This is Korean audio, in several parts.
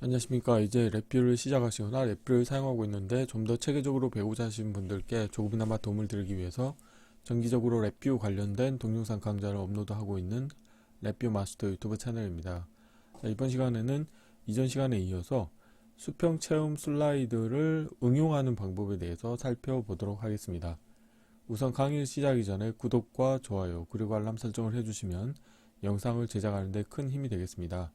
안녕하십니까. 이제 랩뷰를 시작하시거나 랩뷰를 사용하고 있는데 좀 더 체계적으로 배우자 하시는 분들께 조금이나마 도움을 드리기 위해서 정기적으로 랩뷰 관련된 동영상 강좌를 업로드하고 있는 랩뷰 마스터 유튜브 채널입니다. 자, 이번 시간에는 이전 시간에 이어서 수평 체험 슬라이드를 응용하는 방법에 대해서 살펴보도록 하겠습니다. 우선 강의 시작이 전에 구독과 좋아요 그리고 알람 설정을 해주시면 영상을 제작하는 데 큰 힘이 되겠습니다.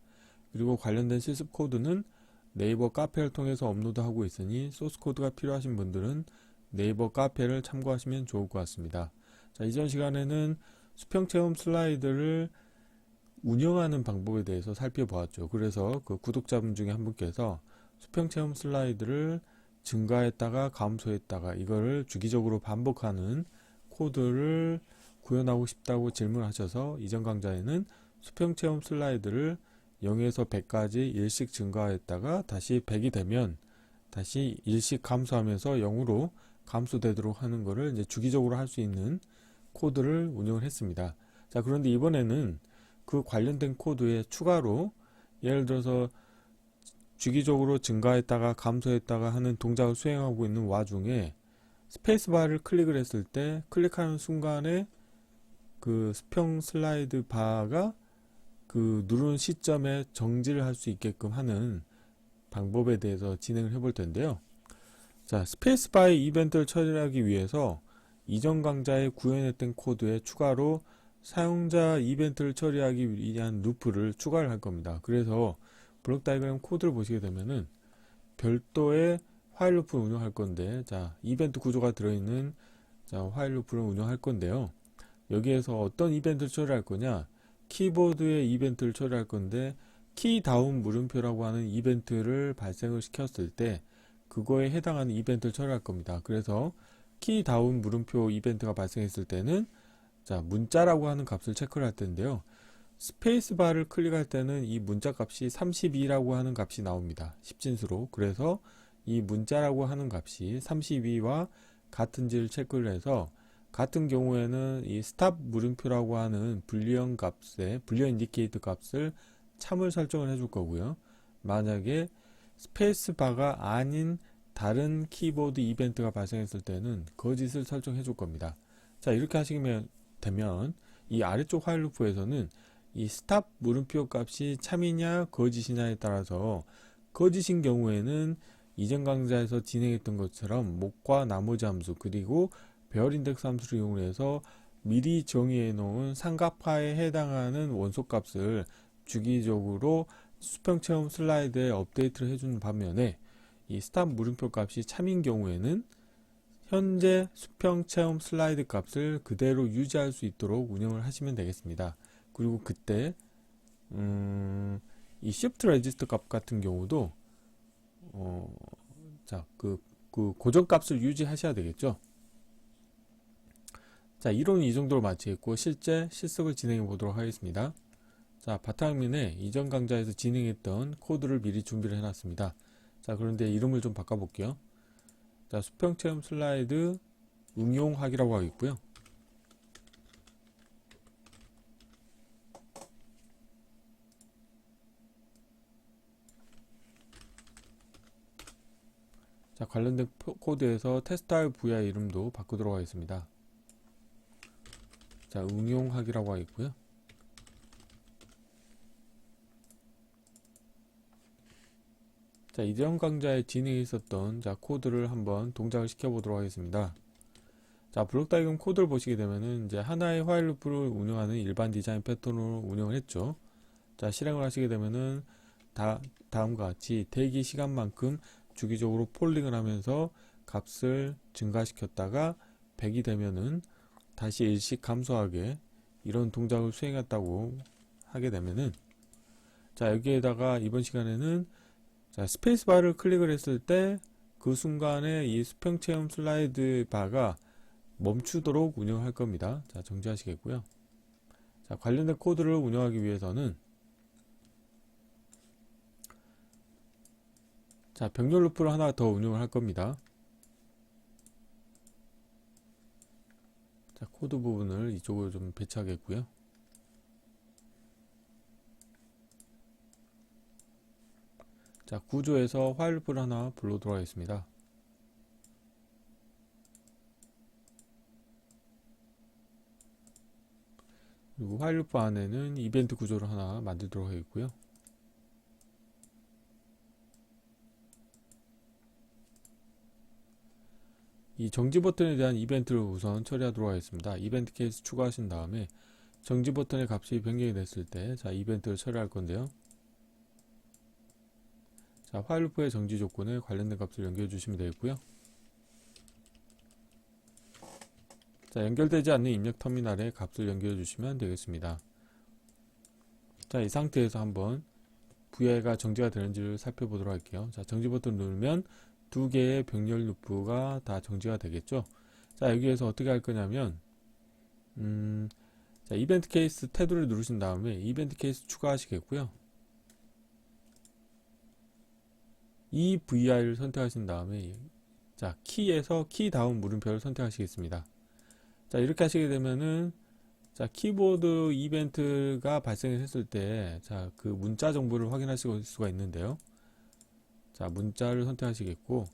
그리고 관련된 실습 코드는 네이버 카페를 통해서 업로드하고 있으니 소스 코드가 필요하신 분들은 네이버 카페를 참고하시면 좋을 것 같습니다. 자, 이전 시간에는 수평체험 슬라이드를 운영하는 방법에 대해서 살펴보았죠. 그래서 그 구독자분 중에 한 분께서 수평체험 슬라이드를 증가했다가 감소했다가 이거를 주기적으로 반복하는 코드를 구현하고 싶다고 질문하셔서 이전 강좌에는 수평체험 슬라이드를 0에서 100까지 일씩 증가했다가 다시 100이 되면 다시 일씩 감소하면서 0으로 감소되도록 하는 것을 이제 주기적으로 할 수 있는 코드를 운영을 했습니다. 자, 그런데 이번에는 그 관련된 코드에 추가로 예를 들어서 주기적으로 증가했다가 감소했다가 하는 동작을 수행하고 있는 와중에 스페이스바를 클릭을 했을 때 클릭하는 순간에 그 수평 슬라이드 바가 그 누르는 시점에 정지를 할 수 있게끔 하는 방법에 대해서 진행을 해볼 텐데요. 자, 스페이스바의 이벤트를 처리하기 위해서 이전 강좌에 구현했던 코드에 추가로 사용자 이벤트를 처리하기 위한 루프를 추가를 할 겁니다. 그래서 블록 다이어그램 코드를 보시게 되면은 별도의 화일 루프를 운영할 건데, 자, 이벤트 구조가 들어있는 자, 화일 루프를 운영할 건데요. 여기에서 어떤 이벤트를 처리할 거냐? 키보드의 이벤트를 처리할 건데 키 다운 물음표라고 하는 이벤트를 발생을 시켰을 때 그거에 해당하는 이벤트를 처리할 겁니다. 그래서 키 다운 물음표 이벤트가 발생했을 때는 자, 문자라고 하는 값을 체크를 할 텐데요. 스페이스바를 클릭할 때는 이 문자 값이 32라고 하는 값이 나옵니다. 10진수로. 그래서 이 문자라고 하는 값이 32와 같은지를 체크를 해서 같은 경우에는 이 스탑 물음표라고 하는 불리언 값에 불리언 인디케이터 값을 참을 설정을 해줄 거고요. 만약에 스페이스바가 아닌 다른 키보드 이벤트가 발생했을 때는 거짓을 설정해 줄 겁니다. 자, 이렇게 하시면 되면 이 아래쪽 화일 루프에서는 이 스탑 물음표 값이 참이냐 거짓이냐에 따라서 거짓인 경우에는 이전 강좌에서 진행했던 것처럼 목과 나머지 함수 그리고 별 인덱스 함수를 이용해서 미리 정의해 놓은 삼각파에 해당하는 원소 값을 주기적으로 수평 체험 슬라이드에 업데이트를 해주는 반면에 이 스탑 물음표 값이 참인 경우에는 현재 수평 체험 슬라이드 값을 그대로 유지할 수 있도록 운영을 하시면 되겠습니다. 그리고 그때 이 shift register 값 같은 경우도 자, 그 고정 값을 유지하셔야 되겠죠. 자, 이론은 이 정도로 마치겠고 실제 실습을 진행해 보도록 하겠습니다. 자, 바탕화면에 이전 강좌에서 진행했던 코드를 미리 준비를 해놨습니다. 자, 그런데 이름을 좀 바꿔볼게요. 자, 수평체험 슬라이드 응용하기라고 하겠고요. 자, 관련된 코드에서 테스트할 vi 이름도 바꾸도록 하겠습니다. 자, 응용하기라고 하겠고요. 자, 이전 강좌에 진행해 있었던 자, 코드를 한번 동작을 시켜보도록 하겠습니다. 자, 블록 다이어그램 코드를 보시게 되면은 이제 하나의 화일 루프를 운영하는 일반 디자인 패턴으로 운영을 했죠. 자, 실행을 하시게 되면은 다음과 같이 대기 시간만큼 주기적으로 폴링을 하면서 값을 증가시켰다가 100이 되면은 다시 일씩 감소하게 이런 동작을 수행했다고 하게 되면은 자, 여기에다가 이번 시간에는 자, 스페이스바를 클릭을 했을 때 그 순간에 이 수평 체험 슬라이드 바가 멈추도록 운영할 겁니다. 자, 정지하시겠고요. 자, 관련된 코드를 운영하기 위해서는 자, 병렬 루프를 하나 더 운영을 할 겁니다. 자, 코드 부분을 이쪽으로 좀 배치하겠고요. 자, 구조에서 화일 루프를 하나 불러 들어가겠습니다. 그리고 화일 루프 안에는 이벤트 구조를 하나 만들도록 하겠고요. 이 정지 버튼에 대한 이벤트를 우선 처리하도록 하겠습니다. 이벤트 케이스 추가하신 다음에 정지 버튼의 값이 변경이 됐을 때, 자, 이벤트를 처리할 건데요. 자, 화일 루프의 정지 조건에 관련된 값을 연결해 주시면 되겠고요. 자, 연결되지 않는 입력 터미널에 값을 연결해 주시면 되겠습니다. 자, 이 상태에서 한번 VI가 정지가 되는지를 살펴보도록 할게요. 자, 정지 버튼 누르면 두 개의 병렬 루프가 다 정지가 되겠죠. 자, 여기에서 어떻게 할 거냐면 자, 이벤트 케이스 테두리를 누르신 다음에 이벤트 케이스 추가하시겠고요. 이 VI를 선택하신 다음에 자, 키에서 키 다운 물음표를 선택하시겠습니다. 자, 이렇게 하시게 되면은 자, 키보드 이벤트가 발생했을 때 자, 그 문자 정보를 확인하실 수가 있는데요. 자, 문자를 선택하시겠고,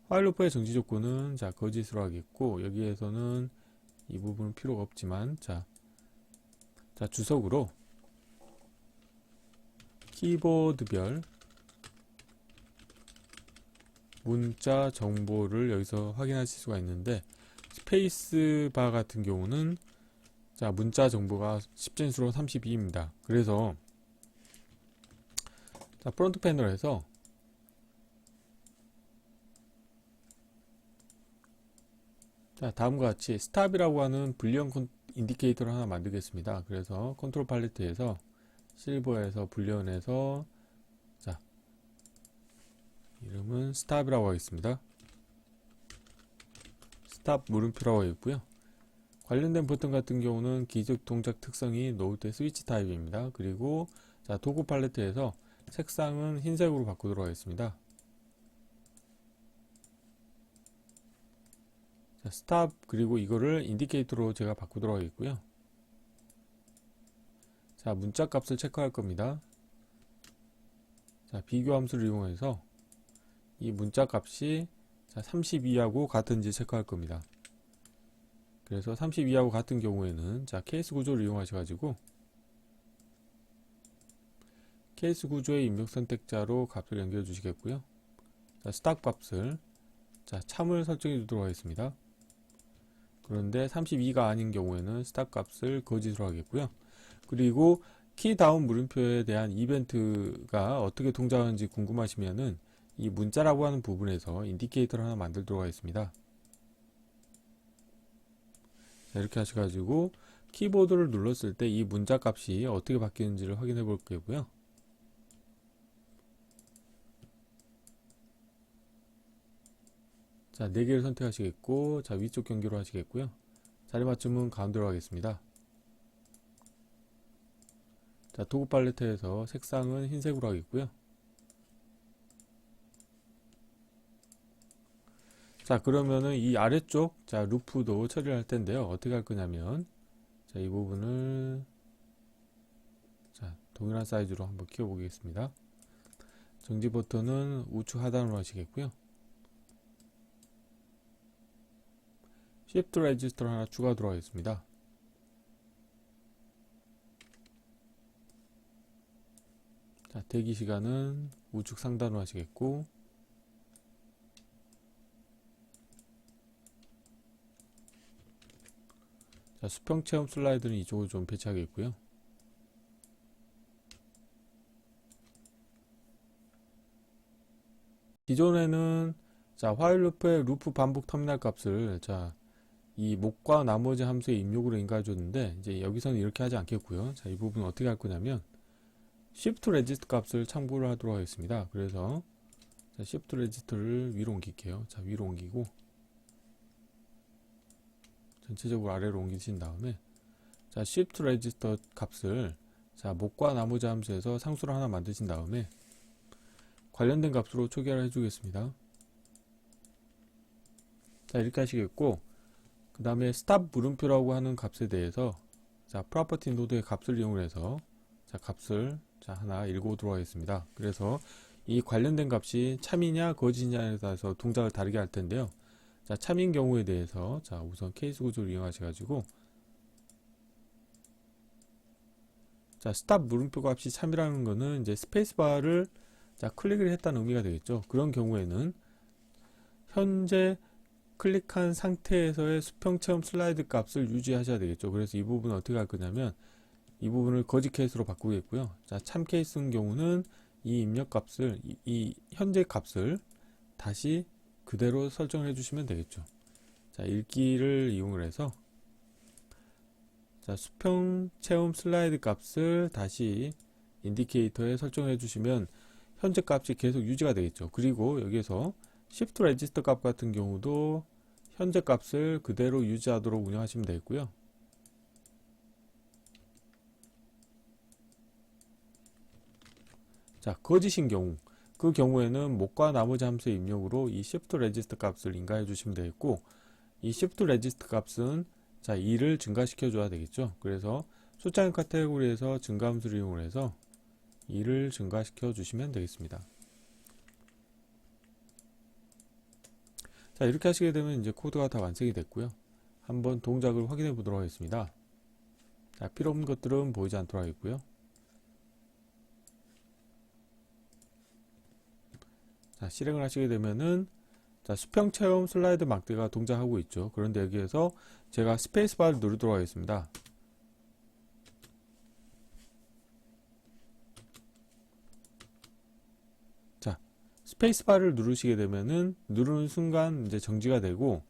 화일 루프의 정지 조건은 자, 거짓으로 하겠고, 여기에서는 이 부분은 필요가 없지만, 자, 주석으로 키보드별 문자 정보를 여기서 확인하실 수가 있는데, 스페이스바 같은 경우는 자, 문자 정보가 10진수로 32입니다. 그래서 자, 프론트 패널에서 자, 다음과 같이 스탑이라고 하는 불리언 인디케이터를 하나 만들겠습니다. 그래서 컨트롤 팔레트에서 실버에서 불리언에서 자, 이름은 스탑이라고 하겠습니다. 스탑 물음표라고 하겠고요. 관련된 버튼 같은 경우는 기적 동작 특성이 놓을 때 스위치 타입입니다. 그리고 자, 도구 팔레트에서 색상은 흰색으로 바꾸도록 하겠습니다. 자, 스탑 그리고 이거를 인디케이터로 제가 바꾸도록 하겠고요. 자, 문자 값을 체크할 겁니다. 자, 비교 함수를 이용해서 이 문자 값이 자, 32하고 같은지 체크할 겁니다. 그래서 32하고 같은 경우에는 자, 케이스 구조를 이용하셔가지고 케이스 구조의 입력 선택자로 값을 연결해 주시겠고요. 자, 스탑 값을 자, 참을 설정해 주도록 하겠습니다. 그런데 32가 아닌 경우에는 스탑 값을 거짓으로 하겠고요. 그리고 키 다운 물음표에 대한 이벤트가 어떻게 동작하는지 궁금하시면은 이 문자라고 하는 부분에서 인디케이터를 하나 만들도록 하겠습니다. 자, 이렇게 하셔가지고 키보드를 눌렀을 때 이 문자 값이 어떻게 바뀌는지를 확인해 볼 거고요. 자, 4개를 선택하시겠고, 자, 위쪽 경계로 하시겠고요. 자리 맞춤은 가운데로 하겠습니다. 자, 도구 팔레트에서 색상은 흰색으로 하겠고요. 자, 그러면은 이 아래쪽, 자, 루프도 처리를 할 텐데요. 어떻게 할 거냐면, 자, 이 부분을, 자, 동일한 사이즈로 한번 키워보겠습니다. 정지 버튼은 우측 하단으로 하시겠고요. Shift 레지스터를 하나 추가하도록 하겠습니다. 자, 대기 시간은 우측 상단으로 하시겠고, 자, 수평 체험 슬라이드는 이쪽으로 좀 배치하겠고요. 기존에는 자, 화일 루프의 루프 반복 터미널 값을 자, 이 목과 나머지 함수의 입력으로 인가해 줬는데 이제 여기서는 이렇게 하지 않겠고요. 자, 이 부분은 어떻게 할 거냐면 Shift 레지스터 값을 참고를 하도록 하겠습니다. 그래서 자, Shift 레지스터를 위로 옮길게요. 자, 위로 옮기고 전체적으로 아래로 옮기신 다음에 자, Shift 레지스터 값을 자, 목과 나머지 함수에서 상수를 하나 만드신 다음에 관련된 값으로 초기화를 해주겠습니다. 자, 이렇게 하시겠고, 그 다음에 스탑 물음표라고 하는 값에 대해서 자, 프로퍼티 노드의 값을 이용해서 자, 값을 자, 하나 읽어오도록 하겠습니다. 그래서 이 관련된 값이 참이냐 거짓이냐에 따라서 동작을 다르게 할 텐데요. 자, 참인 경우에 대해서 자, 우선 케이스 구조를 이용하셔가지고 자, 스탑 물음표 값이 참이라는 거는 이제 스페이스바를 자, 클릭을 했다는 의미가 되겠죠. 그런 경우에는 현재 클릭한 상태에서의 수평 체험 슬라이드 값을 유지하셔야 되겠죠. 그래서 이 부분은 어떻게 할 거냐면 이 부분을 거짓 케이스로 바꾸겠고요. 자, 참 케이스인 경우는 이 입력 값을 이 현재 값을 다시 그대로 설정해 주시면 되겠죠. 자, 읽기를 이용을 해서 자, 수평 체험 슬라이드 값을 다시 인디케이터에 설정해 주시면 현재 값이 계속 유지가 되겠죠. 그리고 여기에서 Shift 레지스터 값 같은 경우도 현재 값을 그대로 유지하도록 운영하시면 되겠고요. 자, 거짓인 경우, 그 경우에는 목과 나머지 함수의 입력으로 이 Shift 레지스터 값을 인가해 주시면 되겠고, 이 Shift 레지스터 값은 자, 2를 증가시켜 줘야 되겠죠. 그래서 숫자형 카테고리에서 증가함수를 이용해서 2를 증가시켜 주시면 되겠습니다. 자, 이렇게 하시게 되면 이제 코드가 다 완성이 됐고요. 한번 동작을 확인해 보도록 하겠습니다. 자, 필요 없는 것들은 보이지 않도록 하겠고요. 자, 실행을 하시게 되면은 자, 수평 체험 슬라이드 막대가 동작하고 있죠. 그런데 여기에서 제가 스페이스바를 누르도록 하겠습니다. 자, 스페이스바를 누르시게 되면은 누르는 순간 이제 정지가 되고,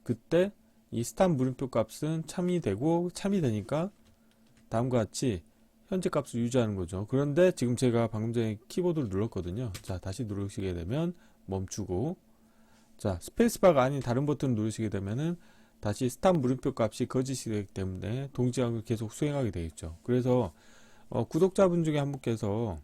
그때 이 스탑 물음표 값은 참이 되고, 참이 되니까 다음과 같이 현재 값을 유지하는 거죠. 그런데 지금 제가 방금 전에 키보드를 눌렀거든요. 자, 다시 누르시게 되면 멈추고, 자, 스페이스바가 아닌 다른 버튼을 누르시게 되면은 다시 스탑 물음표 값이 거짓이 되기 때문에 동작을 계속 수행하게 되겠죠. 그래서 구독자분 중에 한 분께서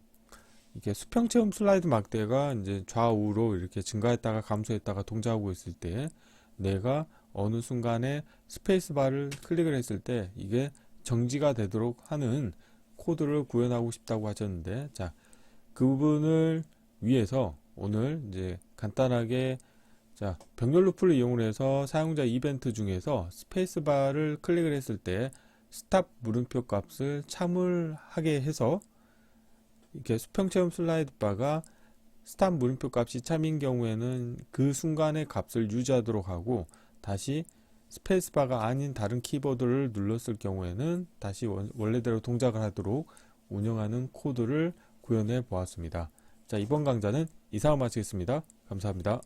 이렇게 수평 체험 슬라이드 막대가 이제 좌우로 이렇게 증가했다가 감소했다가 동작하고 있을 때 내가 어느 순간에 스페이스바를 클릭을 했을 때 이게 정지가 되도록 하는 코드를 구현하고 싶다고 하셨는데, 자, 그 부분을 위해서 오늘 이제 간단하게 자, 병렬 루프를 이용해서 사용자 이벤트 중에서 스페이스바를 클릭을 했을 때 스탑 물음표 값을 참을 하게 해서 이렇게 수평 체험 슬라이드 바가 스탑 물음표 값이 참인 경우에는 그 순간의 값을 유지하도록 하고, 다시 스페이스바가 아닌 다른 키보드를 눌렀을 경우에는 다시 원래대로 동작을 하도록 운영하는 코드를 구현해 보았습니다. 자, 이번 강좌는 이상으로 마치겠습니다. 감사합니다.